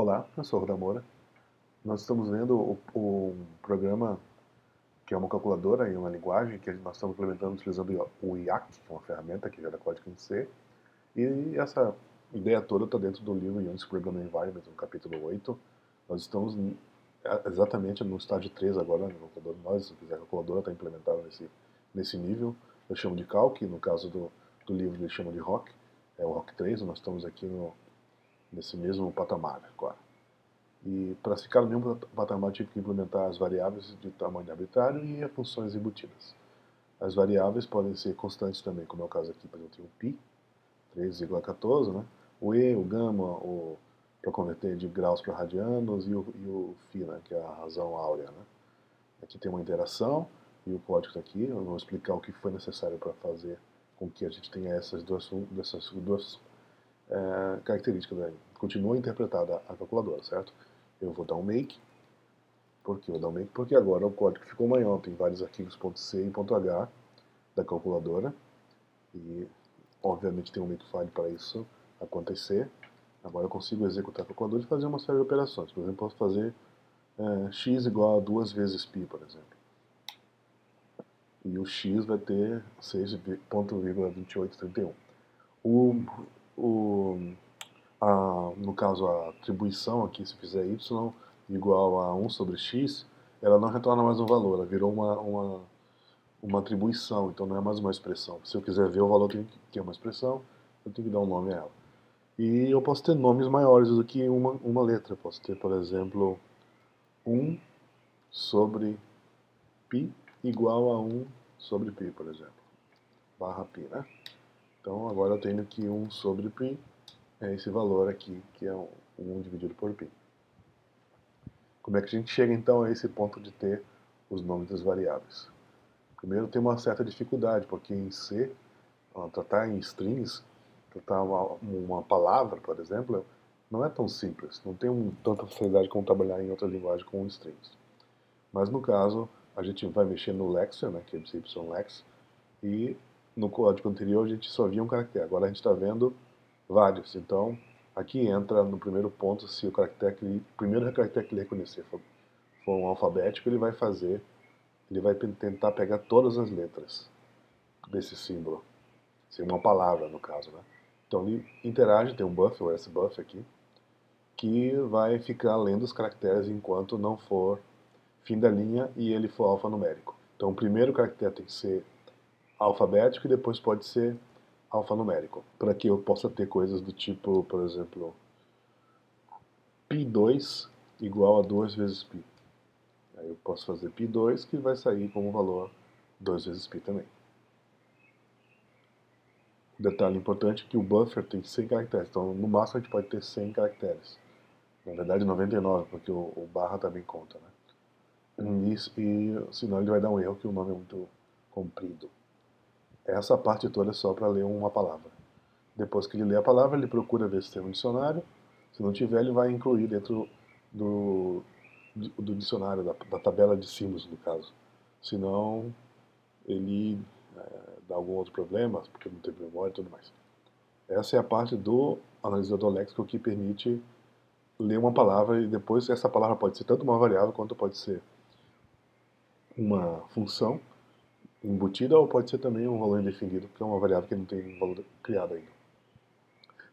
Olá, eu sou o Rodamora. Nós estamos vendo o programa que é uma calculadora e uma linguagem que nós estamos implementando utilizando o IAC, que é uma ferramenta que gera código em C. E essa ideia toda está dentro do livro Unix Programming Environment, no capítulo 8. Nós estamos exatamente no estágio 3 agora, no calculador. A calculadora está implementada nesse nível. Eu chamo de Calc, no caso do livro ele chama de ROC, é o ROC 3, nós estamos aqui nesse mesmo patamar agora. E para ficar no mesmo patamar, eu tive que implementar as variáveis de tamanho arbitrário e as funções embutidas. As variáveis podem ser constantes também, como é o caso aqui, por exemplo, o π, 3,14, né? O e, o gama, para converter de graus para radianos, e o φ, né? Que é a razão áurea. Né? Aqui tem uma interação, e o código está aqui. Eu vou explicar o que foi necessário para fazer com que a gente tenha essas duas características aí. Continua interpretada a calculadora, certo? Eu vou dar um make. Por que eu vou dar um make? Porque agora o código ficou maior. Tem vários arquivos .c e .h da calculadora. E, obviamente, tem um makefile para isso acontecer. Agora eu consigo executar a calculadora e fazer uma série de operações. Por exemplo, eu posso fazer x igual a 2 vezes π, por exemplo. E o x vai ter 6,2831. No caso, a atribuição aqui, se fizer y igual a 1 sobre x, ela não retorna mais um valor, ela virou uma atribuição, então não é mais uma expressão. Se eu quiser ver o valor que é uma expressão, eu tenho que dar um nome a ela. E eu posso ter nomes maiores do que uma letra. Eu posso ter, por exemplo, 1 sobre π igual a 1 sobre π, por exemplo. Barra π, né? Então agora eu tenho que 1 sobre π é esse valor aqui, que é 1 dividido por π. Como é que a gente chega então a esse ponto de ter os nomes das variáveis? Primeiro tem uma certa dificuldade, porque em C, tratar em strings, tratar uma palavra, por exemplo, não é tão simples. Não tem tanta facilidade como trabalhar em outra linguagem com strings. Mas no caso, a gente vai mexer no lexer, né, que é ylex, e no código anterior a gente só via um caractere. Agora a gente está vendo vários. Então, aqui entra no primeiro ponto, se o primeiro caractere que ele reconhecer for um alfabético, ele vai tentar pegar todas as letras desse símbolo. Se uma palavra, no caso, né? Então ele interage, tem um buffer, o sbuff aqui, que vai ficar lendo os caracteres enquanto não for fim da linha e ele for alfanumérico. Então o primeiro caractere tem que ser alfabético e depois pode ser alfanumérico, para que eu possa ter coisas do tipo, por exemplo, π2 igual a 2 vezes π. Aí eu posso fazer π2, que vai sair como valor 2 vezes π também. Um detalhe importante é que o buffer tem 100 caracteres, então no máximo a gente pode ter 100 caracteres. Na verdade 99, porque o barra também conta, né? E senão ele vai dar um erro que o nome é muito comprido. Essa parte toda é só para ler uma palavra. Depois que ele lê a palavra, ele procura ver se tem um dicionário. Se não tiver, ele vai incluir dentro do dicionário, da tabela de símbolos, no caso. Senão, ele dá algum outro problema, porque não tem memória e tudo mais. Essa é a parte do analisador léxico que permite ler uma palavra e depois essa palavra pode ser tanto uma variável quanto pode ser uma função embutida ou pode ser também um valor indefinido, que é uma variável que não tem valor criado ainda.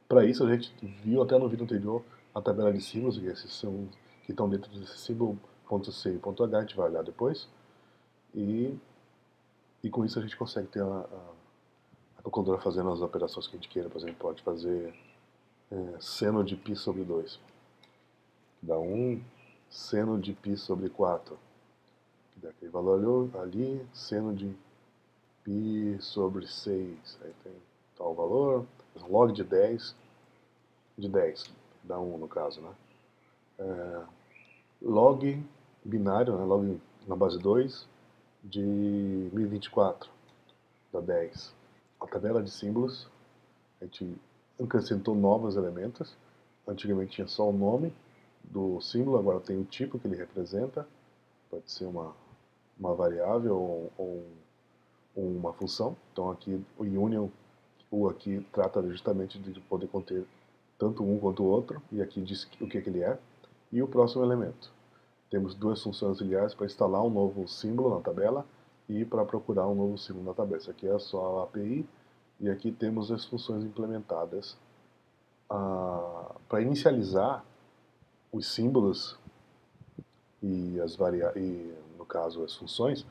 Para isso a gente viu até no vídeo anterior a tabela de símbolos, que esses são que estão dentro desse símbolo .c e .h, a gente vai olhar depois. E com isso a gente consegue ter a calculadora fazendo as operações que a gente queira. Por exemplo, pode fazer seno de π sobre 2, que dá 1, seno de π sobre 4, que dá aquele valor ali, seno de π sobre 6, aí tem tal valor, log de 10, dá 1 no caso, né? Log binário, né? Log na base 2 de 1024, dá 10. A tabela de símbolos, a gente acrescentou novos elementos. Antigamente tinha só o nome do símbolo, agora tem o tipo que ele representa. Pode ser uma variável ou uma função. Então aqui o union, o aqui trata justamente de poder conter tanto um quanto o outro, e aqui diz o que ele é, e o próximo elemento. Temos duas funções auxiliares para instalar um novo símbolo na tabela e para procurar um novo símbolo na tabela. Isso aqui é só a API, e aqui temos as funções implementadas. Para inicializar os símbolos e no caso as funções,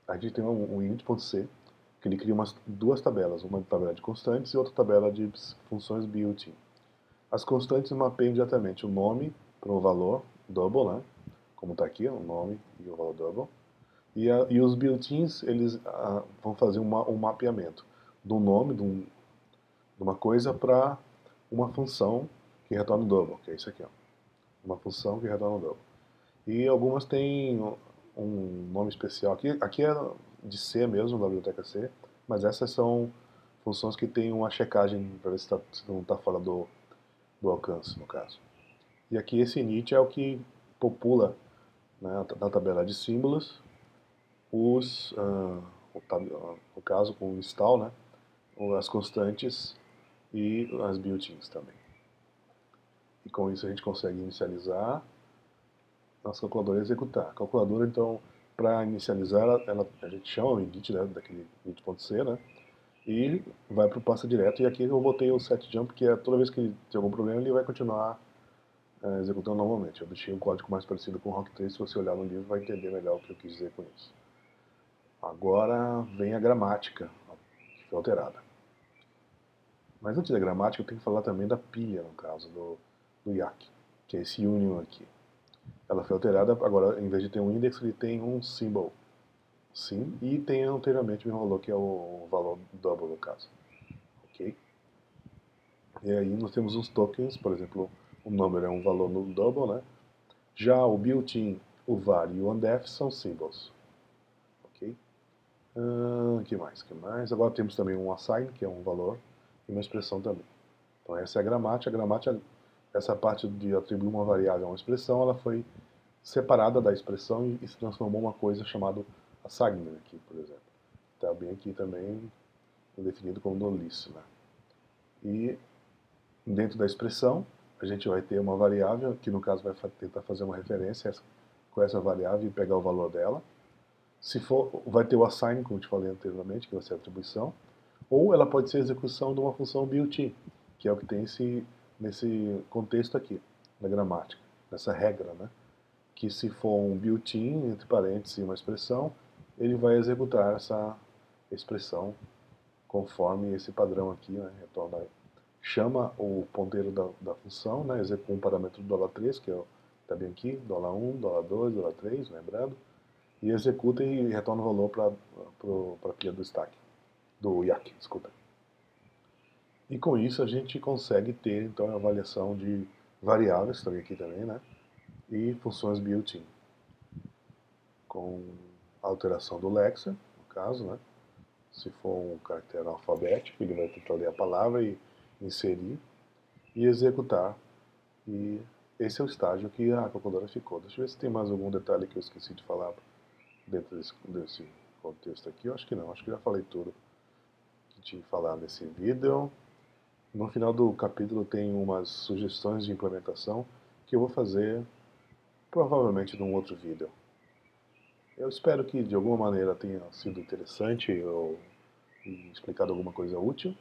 a gente tem um init.c que ele cria duas tabelas, uma tabela de constantes e outra tabela de funções built-in. As constantes mapeiam diretamente o nome para o valor double, né? Como está aqui, o nome e o valor double. E os built-ins, eles vão fazer um mapeamento do nome de uma coisa para uma função que retorna o double, que é isso aqui, ó. Uma função que retorna o double. E algumas têm um nome especial. Aqui é de C mesmo, da biblioteca C, mas essas são funções que têm uma checagem para ver se não está fora do alcance, no caso. E aqui esse init é o que popula, né, na tabela de símbolos no caso com o install, né, as constantes e as built-ins também. E com isso a gente consegue inicializar nossa calculadora e executar. A calculadora, então, para inicializar, a gente chama o init, né, daquele init.c, né, e vai para o pasta direto. E aqui eu botei o setJump, que é toda vez que tem algum problema, ele vai continuar executando normalmente. Eu deixei um código mais parecido com o Rock3, se você olhar no livro vai entender melhor o que eu quis dizer com isso. Agora vem a gramática, que foi alterada. Mas antes da gramática, eu tenho que falar também da pilha, no caso do YAC, que é esse union aqui. Ela foi alterada, agora em vez de ter um index, ele tem um symbol. Sim, e tem anteriormente me enrolou que é o valor double no caso. Ok? E aí nós temos os tokens, por exemplo, o number é um valor no double, né? Já o built-in, o var e o undef são symbols. Ok? Que mais? Que mais? Agora temos também um assign, que é um valor, e uma expressão também. Então essa é a gramática. A gramática, essa parte de atribuir uma variável a uma expressão, ela foi separada da expressão e se transformou em uma coisa chamada assignment aqui, por exemplo. Está bem aqui também definido como no list, né? E dentro da expressão, a gente vai ter uma variável, que no caso vai tentar fazer uma referência com essa variável e pegar o valor dela. Se for, vai ter o assign, como eu te falei anteriormente, que vai ser a atribuição, ou ela pode ser a execução de uma função built-in, que é o que tem nesse contexto aqui, na gramática, nessa regra, né? Que se for um built-in, entre parênteses, uma expressão, ele vai executar essa expressão conforme esse padrão aqui, né? Retorna, chama o ponteiro da função, né? Executa um parâmetro do $3, que está bem aqui, $1, $2, $3, lembrando, e executa e retorna o valor para a pilha do stack, do YAC, desculpa. E com isso a gente consegue ter então a avaliação de variáveis, está aqui também, né? E funções built-in, com a alteração do lexer, no caso, né? Se for um caractere alfabético, ele vai tentar ler a palavra e inserir e executar. E esse é o estágio que a calculadora ficou. Deixa eu ver se tem mais algum detalhe que eu esqueci de falar dentro desse contexto aqui. Eu acho que não, acho que já falei tudo que tinha que falar nesse vídeo. No final do capítulo tem umas sugestões de implementação que eu vou fazer provavelmente num outro vídeo. Eu espero que de alguma maneira tenha sido interessante ou explicado alguma coisa útil.